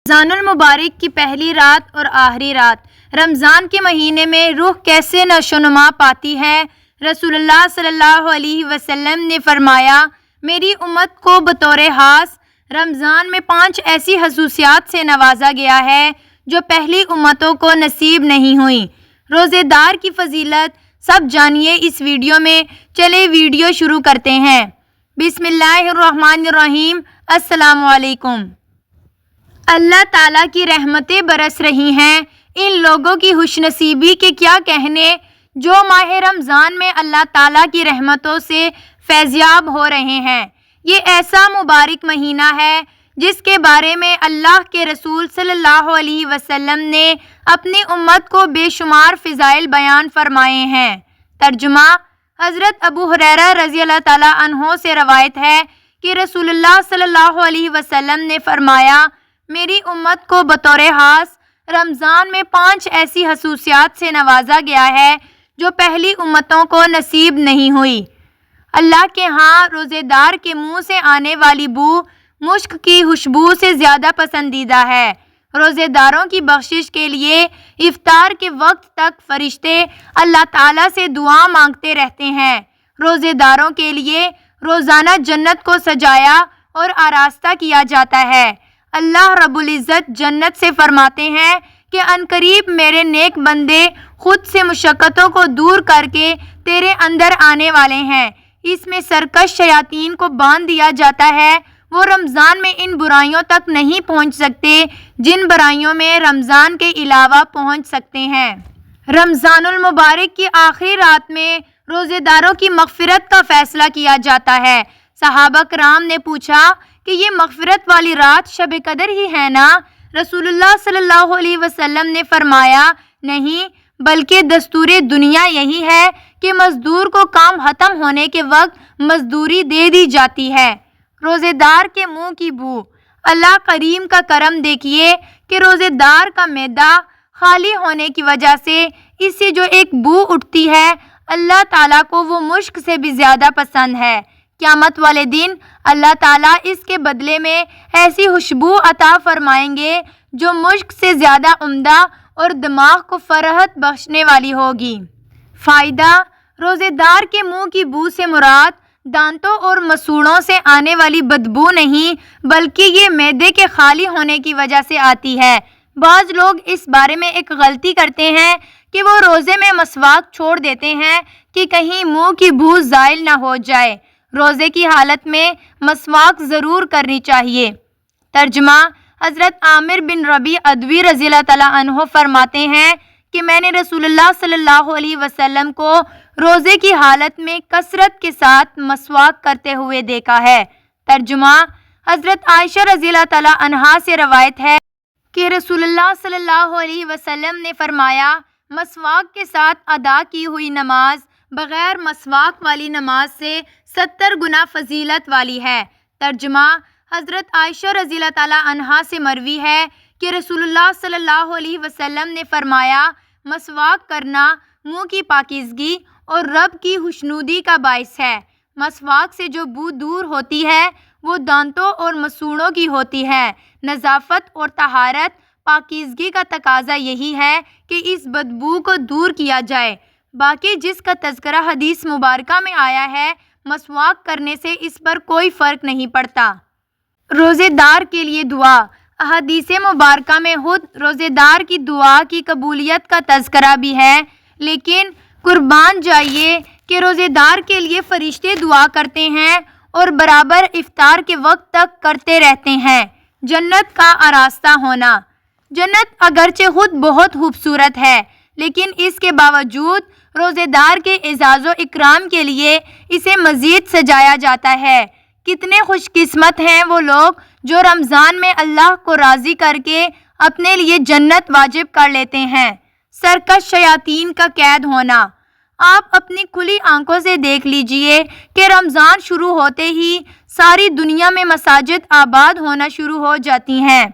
رمضان المبارک کی پہلی رات اور آخری رات رمضان کے مہینے میں روح کیسے نشوونما پاتی ہے۔ رسول اللہ صلی اللہ علیہ وسلم نے فرمایا، میری امت کو بطور خاص رمضان میں 5 ایسی خصوصیات سے نوازا گیا ہے جو پہلی امتوں کو نصیب نہیں ہوئی۔ روزے دار کی فضیلت سب جانیے اس ویڈیو میں۔ چلے ویڈیو شروع کرتے ہیں۔ بسم اللہ الرحمن الرحیم۔ السلام علیکم۔ اللہ تعالیٰ کی رحمتیں برس رہی ہیں۔ ان لوگوں کی خوش نصیبی کے کیا کہنے جو ماہ رمضان میں اللہ تعالیٰ کی رحمتوں سے فیضیاب ہو رہے ہیں۔ یہ ایسا مبارک مہینہ ہے جس کے بارے میں اللہ کے رسول صلی اللہ علیہ وسلم نے اپنی امت کو بے شمار فضائل بیان فرمائے ہیں۔ ترجمہ: حضرت ابو ہریرہ رضی اللہ تعالیٰ عنہ سے روایت ہے کہ رسول اللہ صلی اللہ علیہ وسلم نے فرمایا، میری امت کو بطور خاص رمضان میں 5 ایسی خصوصیات سے نوازا گیا ہے جو پہلی امتوں کو نصیب نہیں ہوئی۔ اللہ کے ہاں روزے دار کے منہ سے آنے والی بو مشک کی خوشبو سے زیادہ پسندیدہ ہے۔ روزے داروں کی بخشش کے لیے افطار کے وقت تک فرشتے اللہ تعالیٰ سے دعا مانگتے رہتے ہیں۔ روزے داروں کے لیے روزانہ جنت کو سجایا اور آراستہ کیا جاتا ہے۔ اللہ رب العزت جنت سے فرماتے ہیں کہ عنقریب میرے نیک بندے خود سے مشقتوں کو دور کر کے تیرے اندر آنے والے ہیں۔ اس میں سرکش شیاطین کو باندھ دیا جاتا ہے۔ وہ رمضان میں ان برائیوں تک نہیں پہنچ سکتے جن برائیوں میں رمضان کے علاوہ پہنچ سکتے ہیں۔ رمضان المبارک کی آخری رات میں روزے داروں کی مغفرت کا فیصلہ کیا جاتا ہے۔ صحابہ کرام نے پوچھا کہ یہ مغفرت والی رات شب قدر ہی ہے نا؟ رسول اللہ صلی اللہ علیہ وسلم نے فرمایا، نہیں، بلکہ دستور دنیا یہی ہے کہ مزدور کو کام ختم ہونے کے وقت مزدوری دے دی جاتی ہے۔ روزے دار کے منہ کی بو۔ اللہ کریم کا کرم دیکھیے کہ روزے دار کا معدہ خالی ہونے کی وجہ سے اس سے جو ایک بو اٹھتی ہے، اللہ تعالیٰ کو وہ مشک سے بھی زیادہ پسند ہے۔ قیامت والے دن اللہ تعالیٰ اس کے بدلے میں ایسی خوشبو عطا فرمائیں گے جو مشک سے زیادہ عمدہ اور دماغ کو فرحت بخشنے والی ہوگی۔ فائدہ: روزے دار کے منہ کی بو سے مراد دانتوں اور مسوڑوں سے آنے والی بدبو نہیں، بلکہ یہ معدے کے خالی ہونے کی وجہ سے آتی ہے۔ بعض لوگ اس بارے میں ایک غلطی کرتے ہیں کہ وہ روزے میں مسواک چھوڑ دیتے ہیں کہ کہیں منہ کی بو زائل نہ ہو جائے۔ روزے کی حالت میں مسواک ضرور کرنی چاہیے۔ ترجمہ: حضرت عامر بن ربیع ادوی رضی اللہ تعالیٰ عنہ فرماتے ہیں کہ میں نے رسول اللہ صلی اللہ علیہ وسلم کو روزے کی حالت میں کثرت کے ساتھ مسواک کرتے ہوئے دیکھا ہے۔ ترجمہ: حضرت عائشہ رضی اللہ تعالیٰ عنہا سے روایت ہے کہ رسول اللہ صلی اللہ علیہ وسلم نے فرمایا، مسواک کے ساتھ ادا کی ہوئی نماز بغیر مسواک والی نماز سے 70 گنا فضیلت والی ہے۔ ترجمہ: حضرت عائشہ رضی اللہ تعالیٰ عنہا سے مروی ہے کہ رسول اللہ صلی اللہ علیہ وسلم نے فرمایا، مسواک کرنا منہ کی پاکیزگی اور رب کی خوشنودی کا باعث ہے۔ مسواک سے جو بو دور ہوتی ہے وہ دانتوں اور مسوڑوں کی ہوتی ہے۔ نظافت اور طہارت پاکیزگی کا تقاضا یہی ہے کہ اس بدبو کو دور کیا جائے۔ باقی جس کا تذکرہ حدیث مبارکہ میں آیا ہے، مسواک کرنے سے اس پر کوئی فرق نہیں پڑتا۔ روزے دار کے لیے دعا۔ احادیث مبارکہ میں خود روزے دار کی دعا کی قبولیت کا تذکرہ بھی ہے، لیکن قربان جائیے کہ روزے دار کے لیے فرشتے دعا کرتے ہیں اور برابر افطار کے وقت تک کرتے رہتے ہیں۔ جنت کا آراستہ ہونا۔ جنت اگرچہ خود بہت خوبصورت ہے، لیکن اس کے باوجود روزے دار کے اعزاز و اکرام کے لیے اسے مزید سجایا جاتا ہے۔ کتنے خوش قسمت ہیں وہ لوگ جو رمضان میں اللہ کو راضی کر کے اپنے لیے جنت واجب کر لیتے ہیں۔ سرکش شیاطین کا قید ہونا۔ آپ اپنی کھلی آنکھوں سے دیکھ لیجئے کہ رمضان شروع ہوتے ہی ساری دنیا میں مساجد آباد ہونا شروع ہو جاتی ہیں۔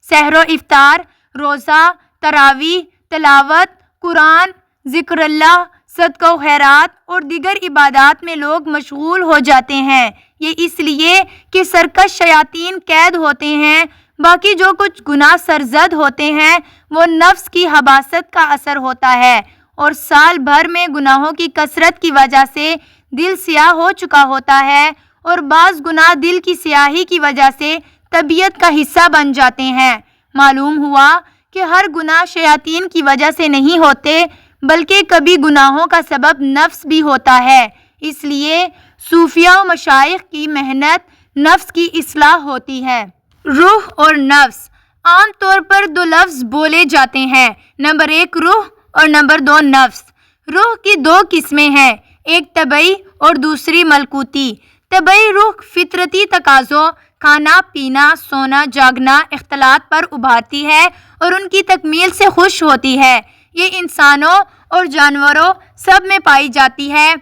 سحر و افطار، روزہ، تراویح، تلاوت قرآن، ذکر اللہ، صدقہ و خیرات اور دیگر عبادات میں لوگ مشغول ہو جاتے ہیں۔ یہ اس لیے کہ سرکش شیاطین قید ہوتے ہیں، باقی جو کچھ گناہ سرزد ہوتے ہیں وہ نفس کی حباست کا اثر ہوتا ہے، اور سال بھر میں گناہوں کی کثرت کی وجہ سے دل سیاہ ہو چکا ہوتا ہے، اور بعض گناہ دل کی سیاہی کی وجہ سے طبیعت کا حصہ بن جاتے ہیں۔ معلوم ہوا کہ ہر گناہ شیاطین کی وجہ سے نہیں ہوتے، بلکہ کبھی گناہوں کا سبب نفس بھی ہوتا ہے۔ اس لیے صوفیاء و مشائخ کی محنت نفس کی اصلاح ہوتی ہے۔ روح اور نفس، عام طور پر دو لفظ بولے جاتے ہیں، نمبر 1 روح اور نمبر 2 نفس۔ روح کی 2 قسمیں ہیں، ایک طبعی اور دوسری ملکوتی۔ طبعی روح فطرتی تقاضوں، کھانا پینا، سونا جاگنا، اختلاط پر ابھارتی ہے اور ان کی تکمیل سے خوش ہوتی ہے۔ یہ انسانوں اور جانوروں سب میں پائی جاتی ہے،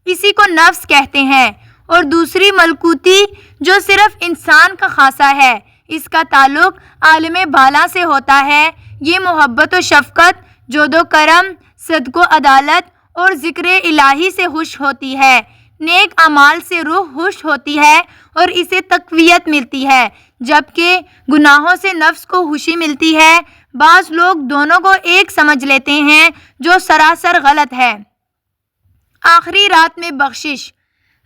اسی کو نفس کہتے ہیں۔ اور دوسری ملکوتی جو صرف انسان کا خاصہ ہے، اس کا تعلق عالم بالا سے ہوتا ہے۔ یہ محبت و شفقت، جود و کرم، صدق و عدالت اور ذکر الہی سے خوش ہوتی ہے۔ نیک اعمال سے روح خوش ہوتی ہے اور اسے تقویت ملتی ہے، جبکہ گناہوں سے نفس کو خوشی ملتی ہے۔ بعض لوگ دونوں کو ایک سمجھ لیتے ہیں، جو سراسر غلط ہے۔ آخری رات میں بخشش۔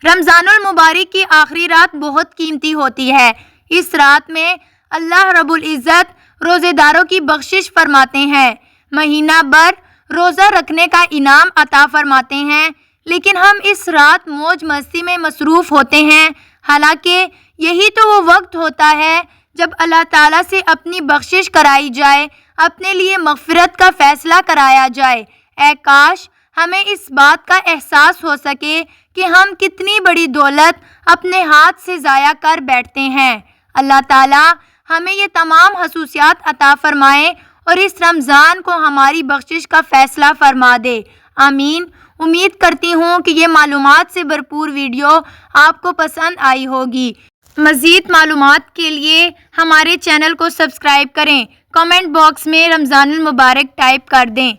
رمضان المبارک کی آخری رات بہت قیمتی ہوتی ہے۔ اس رات میں اللہ رب العزت روزے داروں کی بخشش فرماتے ہیں، مہینہ بھر روزہ رکھنے کا انعام عطا فرماتے ہیں، لیکن ہم اس رات موج مستی میں مصروف ہوتے ہیں، حالانکہ یہی تو وہ وقت ہوتا ہے جب اللہ تعالیٰ سے اپنی بخشش کرائی جائے، اپنے لیے مغفرت کا فیصلہ کرایا جائے۔ اے کاش ہمیں اس بات کا احساس ہو سکے کہ ہم کتنی بڑی دولت اپنے ہاتھ سے ضائع کر بیٹھتے ہیں۔ اللہ تعالیٰ ہمیں یہ تمام خصوصیات عطا فرمائے اور اس رمضان کو ہماری بخشش کا فیصلہ فرما دے، آمین۔ امید کرتی ہوں کہ یہ معلومات سے بھرپور ویڈیو آپ کو پسند آئی ہوگی۔ مزید معلومات کے لیے ہمارے چینل کو سبسکرائب کریں، کمنٹ باکس میں رمضان المبارک ٹائپ کر دیں۔